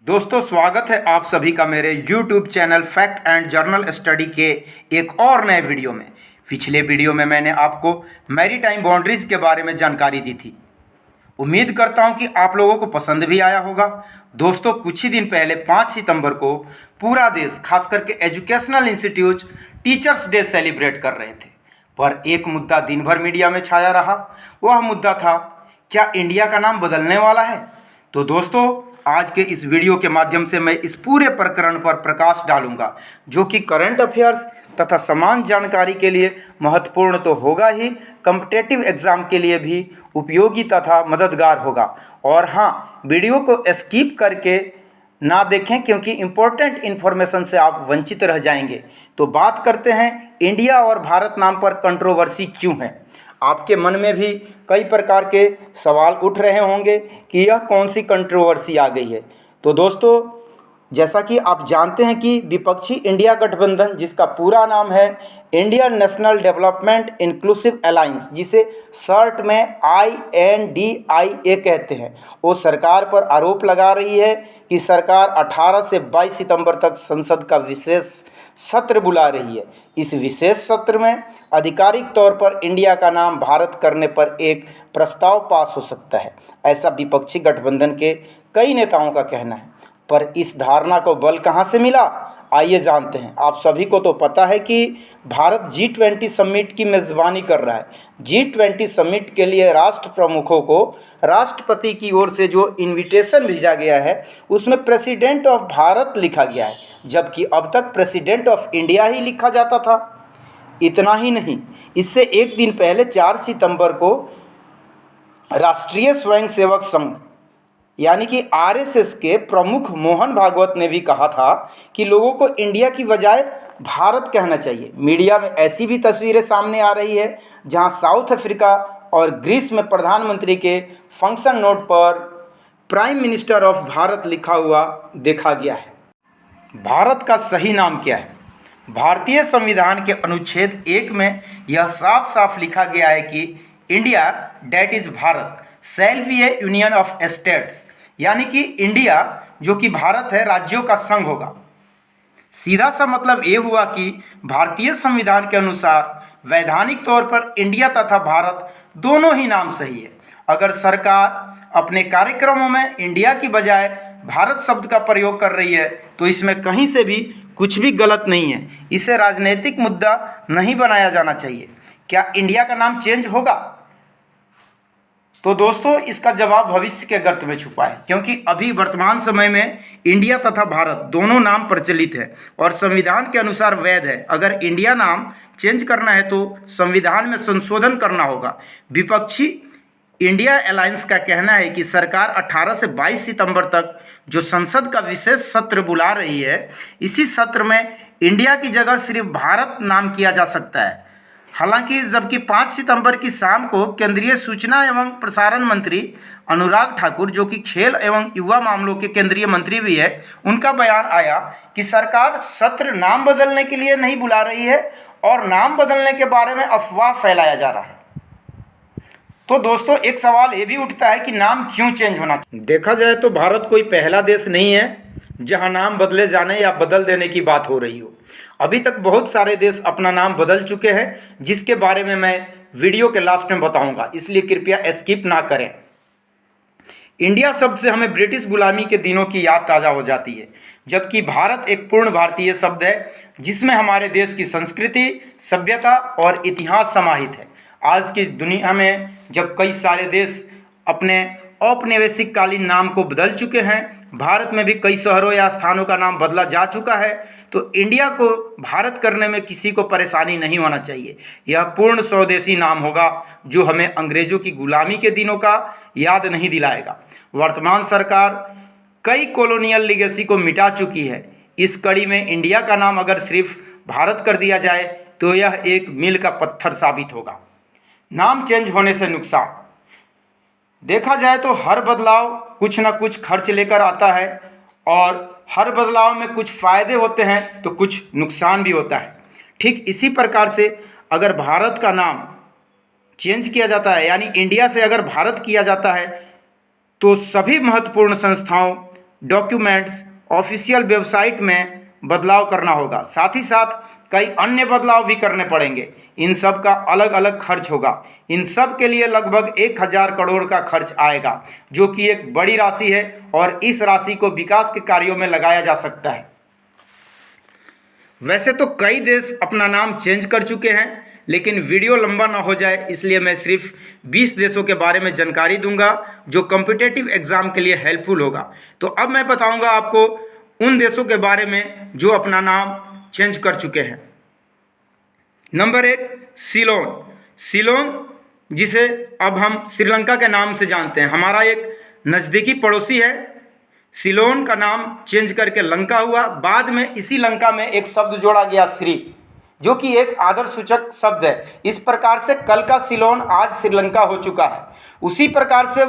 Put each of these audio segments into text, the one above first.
दोस्तों, स्वागत है आप सभी का मेरे YouTube channel fact and journal study के एक और नए वीडियो में। पिछले वीडियो में मैंने आपको मैरीटाइम बाउंड्रीज के बारे में जानकारी दी थी। उम्मीद करता हूं कि आप लोगों को पसंद भी आया होगा। दोस्तों, कुछ ही दिन पहले 5 सितंबर को पूरा देश, खास करके educational institute teachers day celebrate कर रहे थे, पर एक मुद्दा दिन भर मीडिया में छाया रहा। वह मुद्दा था, क्या इंडिया का नाम बदलने वाला है? तो दोस्तों, आज के इस वीडियो के माध्यम से मैं इस पूरे प्रकरण पर प्रकाश डालूंगा, जो कि करंट अफेयर्स तथा समान जानकारी के लिए महत्वपूर्ण तो होगा ही, कॉम्पिटिटिव एग्जाम के लिए भी उपयोगी तथा मददगार होगा। और हाँ, वीडियो को स्किप करके ना देखें, क्योंकि इम्पोर्टेंट इन्फॉर्मेशन से आप वंचित रह जाएंगे। तो बात करते हैं, इंडिया और भारत नाम पर कंट्रोवर्सी क्यों है। आपके मन में भी कई प्रकार के सवाल उठ रहे होंगे कि यह कौन सी कंट्रोवर्सी आ गई है। तो दोस्तों, जैसा कि आप जानते हैं कि विपक्षी इंडिया गठबंधन, जिसका पूरा नाम है Indian national development inclusive alliance, जिसे शॉर्ट में INDIA कहते हैं, वो सरकार पर आरोप लगा रही है कि सरकार 18 से 22 सितंबर तक संसद का विशेष सत्र बुला रही है। इस विशेष सत्र में आधिकारिक तौर पर इंडिया का नाम भारत करने पर एक प्रस्ताव पास हो सकता है, ऐसा विपक्षी गठबंधन के कई नेताओं का कहना है। पर इस धारणा को बल कहां से मिला, आइए जानते हैं। आप सभी को तो पता है कि भारत G20 समिट की मेज़बानी कर रहा है। G20 समिट के लिए राष्ट्र प्रमुखों को राष्ट्रपति की ओर से जो इनविटेशन भेजा गया है, उसमें प्रेसिडेंट ऑफ भारत लिखा गया है, जबकि अब तक प्रेसिडेंट ऑफ इंडिया ही लिखा जाता था। इतना ही नहीं, इससे एक दिन पहले 4 सितंबर को राष्ट्रीय स्वयंसेवक संघ यानी कि RSS के प्रमुख मोहन भागवत ने भी कहा था कि लोगों को इंडिया की बजाय भारत कहना चाहिए। मीडिया में ऐसी भी तस्वीरें सामने आ रही है जहां साउथ अफ्रीका और ग्रीस में प्रधानमंत्री के फंक्शन नोट पर प्राइम मिनिस्टर ऑफ भारत लिखा हुआ देखा गया है। भारत का सही नाम क्या है? भारतीय संविधान के अनुच्छेद 1 में यह साफ साफ लिखा गया है कि India, that is Bharat, shall be a union of states, यानी कि इंडिया जो कि भारत है, राज्यों का संघ होगा। सीधा सा मतलब ये हुआ कि भारतीय संविधान के अनुसार वैधानिक तौर पर इंडिया तथा भारत दोनों ही नाम सही है। अगर सरकार अपने कार्यक्रमों में इंडिया की बजाय भारत शब्द का प्रयोग कर रही है, तो इसमें कहीं से भी कुछ भी गलत नहीं है। इसे राजनीतिक मुद्दा नहीं बनाया जाना चाहिए। क्या इंडिया का नाम चेंज होगा? तो दोस्तों, इसका जवाब भविष्य के गर्त में छुपा है, क्योंकि अभी वर्तमान समय में इंडिया तथा भारत दोनों नाम प्रचलित है और संविधान के अनुसार वैध है। अगर इंडिया नाम चेंज करना है तो संविधान में संशोधन करना होगा। विपक्षी इंडिया अलायंस का कहना है कि सरकार 18 से 22 सितंबर तक जो संसद का विशेष सत्र बुला रही है, इसी सत्र में इंडिया की जगह सिर्फ भारत नाम किया जा सकता है। हालांकि जबकि 5 सितंबर की शाम को केंद्रीय सूचना एवं प्रसारण मंत्री अनुराग ठाकुर, जो कि खेल एवं युवा मामलों के केंद्रीय मंत्री भी है, उनका बयान आया कि सरकार सत्र नाम बदलने के लिए नहीं बुला रही है और नाम बदलने के बारे में अफवाह फैलाया जा रहा है। तो दोस्तों, एक सवाल ये भी उठता है कि नाम क्यों चेंज होना चाहिए। देखा जाए तो भारत कोई पहला देश नहीं है जहां नाम बदले जाने या बदल देने की बात हो रही हो। अभी तक बहुत सारे देश अपना नाम बदल चुके हैं, जिसके बारे में मैं वीडियो के लास्ट में बताऊंगा, इसलिए कृपया स्किप ना करें। इंडिया शब्द से हमें ब्रिटिश गुलामी के दिनों की याद ताज़ा हो जाती है, जबकि भारत एक पूर्ण भारतीय शब्द है, जिसमें हमारे देश की संस्कृति, सभ्यता और इतिहास समाहित है। आज की दुनिया में जब कई सारे देश अपने औपनिवेशिक कालीन नाम को बदल चुके हैं, भारत में भी कई शहरों या स्थानों का नाम बदला जा चुका है, तो इंडिया को भारत करने में किसी को परेशानी नहीं होना चाहिए। यह पूर्ण स्वदेशी नाम होगा, जो हमें अंग्रेजों की गुलामी के दिनों का याद नहीं दिलाएगा। वर्तमान सरकार कई कॉलोनियल लीगेसी को मिटा चुकी है। इस कड़ी में इंडिया का नाम अगर सिर्फ भारत कर दिया जाए तो यह एक मील का पत्थर साबित होगा। नाम चेंज होने से नुकसान, देखा जाए तो हर बदलाव कुछ ना कुछ खर्च लेकर आता है और हर बदलाव में कुछ फ़ायदे होते हैं तो कुछ नुकसान भी होता है। ठीक इसी प्रकार से अगर भारत का नाम चेंज किया जाता है, यानी इंडिया से अगर भारत किया जाता है, तो सभी महत्वपूर्ण संस्थाओं, डॉक्यूमेंट्स, ऑफिशियल वेबसाइट में बदलाव करना होगा। साथ ही साथ कई अन्य बदलाव भी करने पड़ेंगे। इन सब का अलग अलग खर्च होगा। इन सब के लिए लगभग 1000 करोड़ का खर्च आएगा, जो कि एक बड़ी राशि है और इस राशि को विकास के कार्यों में लगाया जा सकता है। वैसे तो कई देश अपना नाम चेंज कर चुके हैं, लेकिन वीडियो लंबा ना हो जाए इसलिए मैं सिर्फ 20 देशों के बारे में जानकारी दूंगा जो कॉम्पिटिटिव एग्ज़ाम के लिए हेल्पफुल होगा। तो अब मैं बताऊंगा आपको उन देशों के बारे में जो अपना नाम चेंज कर चुके हैं। Number 1, Ceylon. सीलोन जिसे अब हम श्रीलंका के नाम से जानते हैं, हमारा एक नज़दीकी पड़ोसी है। सीलोन का नाम चेंज करके लंका हुआ। बाद में इसी लंका में एक शब्द जोड़ा गया श्री, जो कि एक आदर सूचक शब्द है। इस प्रकार से कल का सीलोन आज श्रीलंका हो चुका है। उसी प्रकार से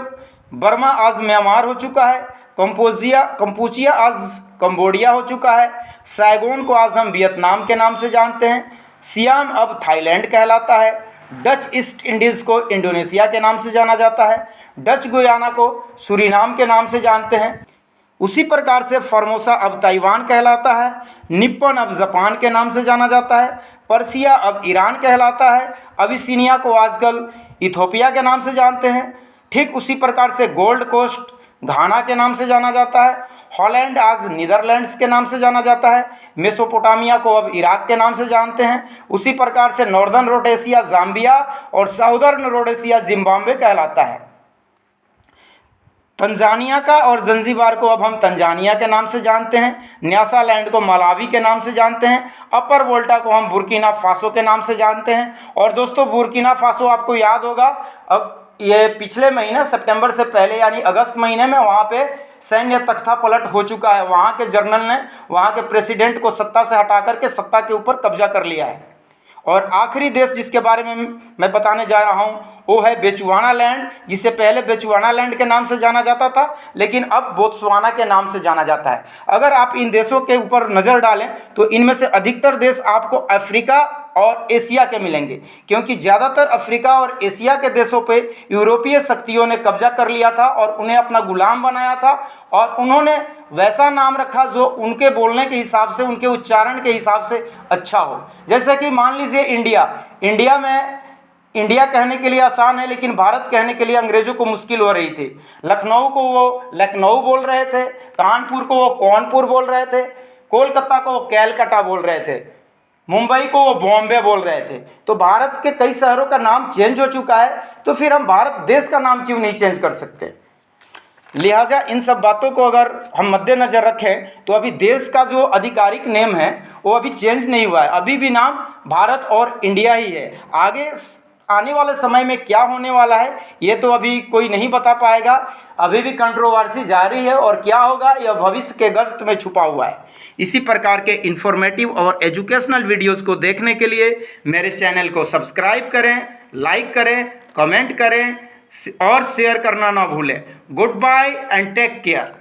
बर्मा आज म्यांमार हो चुका है। कंपूचिया आज कंबोडिया हो चुका है। सैगोन को आज हम वियतनाम के नाम से जानते हैं। सियाम अब थाईलैंड कहलाता है। डच ईस्ट इंडीज़ को इंडोनेशिया के नाम से जाना जाता है। डच गुयाना को सूरीनाम के नाम से जानते हैं। उसी प्रकार से फॉर्मोसा अब ताइवान कहलाता है। निप्पन अब जापान के नाम से जाना जाता है। पर्सिया अब ईरान कहलाता है। अबिसिनिया को आजकल इथोपिया के नाम से जानते हैं। ठीक उसी प्रकार से गोल्ड कोस्ट घाना के नाम से जाना जाता है। हॉलैंड आज नीदरलैंड्स के नाम से जाना जाता है। मेसोपोटामिया को अब इराक के नाम से जानते हैं। उसी प्रकार से नॉर्दर्न रोडेशिया जाम्बिया और साउदर्न रोडेशिया जिम्बाब्वे कहलाता है। तंजानिया का और जंजीबार को अब हम तंजानिया के नाम से जानते हैं। न्यासालैंड को मलावी के नाम से जानते हैं। अपर वोल्टा को हम बुर्किना फासो के नाम से जानते हैं। और दोस्तों, बुर्किना फासो आपको याद होगा, अब ये पिछले महीने सितंबर से पहले यानी अगस्त महीने में वहाँ पे सैन्य तख्ता पलट हो चुका है। वहाँ के जनरल ने वहाँ के प्रेसिडेंट को सत्ता से हटा करके सत्ता के ऊपर कब्जा कर लिया है। और आखिरी देश जिसके बारे में मैं बताने जा रहा हूँ वो है बेचुआनालैंड, जिसे पहले बेचुआनालैंड के नाम से जाना जाता था, लेकिन अब बोत्सवाना के नाम से जाना जाता है। अगर आप इन देशों के ऊपर नज़र डालें तो इनमें से अधिकतर देश आपको अफ्रीका और एशिया के मिलेंगे, क्योंकि ज़्यादातर अफ्रीका और एशिया के देशों पे यूरोपीय शक्तियों ने कब्जा कर लिया था और उन्हें अपना गुलाम बनाया था। और उन्होंने वैसा नाम रखा जो उनके बोलने के हिसाब से, उनके उच्चारण के हिसाब से अच्छा हो। जैसे कि मान लीजिए इंडिया में इंडिया कहने के लिए आसान है, लेकिन भारत कहने के लिए अंग्रेज़ों को मुश्किल हो रही थी। लखनऊ को वो लखनऊ बोल रहे थे, कानपुर को वो कानपुर बोल रहे थे, कोलकाता को वो कैलकाटा बोल रहे थे, मुंबई को वो बॉम्बे बोल रहे थे। तो भारत के कई शहरों का नाम चेंज हो चुका है, तो फिर हम भारत देश का नाम क्यों नहीं चेंज कर सकते। लिहाजा इन सब बातों को अगर हम मद्देनज़र रखें तो अभी देश का जो आधिकारिक नेम है वो अभी चेंज नहीं हुआ है। अभी भी नाम भारत और इंडिया ही है। आगे आने वाले समय में क्या होने वाला है ये तो अभी कोई नहीं बता पाएगा। अभी भी कंट्रोवर्सी जारी है और क्या होगा यह भविष्य के गर्त में छुपा हुआ है। इसी प्रकार के इन्फॉर्मेटिव और एजुकेशनल वीडियोज़ को देखने के लिए मेरे चैनल को सब्सक्राइब करें, लाइक करें, कमेंट करें और शेयर करना ना भूलें। Goodbye and take care.